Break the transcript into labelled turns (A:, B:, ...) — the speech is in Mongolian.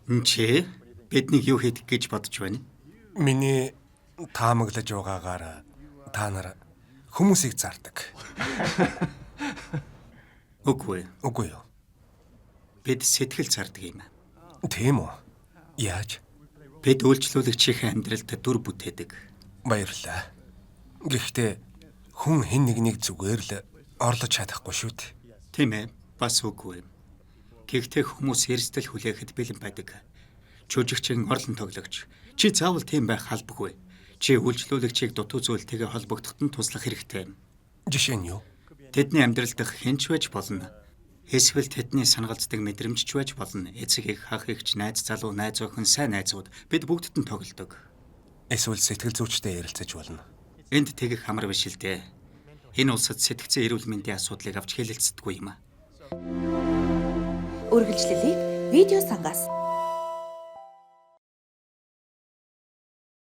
A: Чи биднийг юу хийх гэж бодож байна?
B: Миний таамаглаж байгаагаар та нар хүмүүсийг зардаг.
A: Үгүй.
B: Үгүй юу?
A: Бид сэтгэл зардаг юм.
B: Тийм үү? Яаж?
A: Бид үйлчлүүлэгчийн амьдралд дүр бүтээдэг.
B: Баярлалаа. Гэхдээ хүн хэн нэгнийг зүгээр л орлож чадахгүй шүү дээ.
A: Тийм ээ, бас үгүй. Гэхдээ хүмүүс эрсдэл хүлээхэд бэлэн байдаг. Жүжигчин, орлон тоглогч. Чи заавал тийм байх албагүй. Чи үйлчлүүлэгчийг дутуу зүйлтэйгээ холбогдоход нь туслах хэрэгтэй.
B: Жишээ нь юу?
A: Тэдний амьдрал дах хинч байж болно. Эсвэл тэдний санагалцдаг мэдрэмжч байж болно. Эцэг их, ах эгч, найз залуу, найз охин, сайн найзууд бид бүгдд нь тоглодог.
B: Эсвэл сэтгэл зүйчтэй ярилцаж болно.
A: Энд тэгэх хамар биш л дээ. Энэ улсад сэтгцэн эрүүл мэндийн асуудлыг авч хэлэлцдэггүй юм аа.
C: Үргэлжлэлийг видео сангаас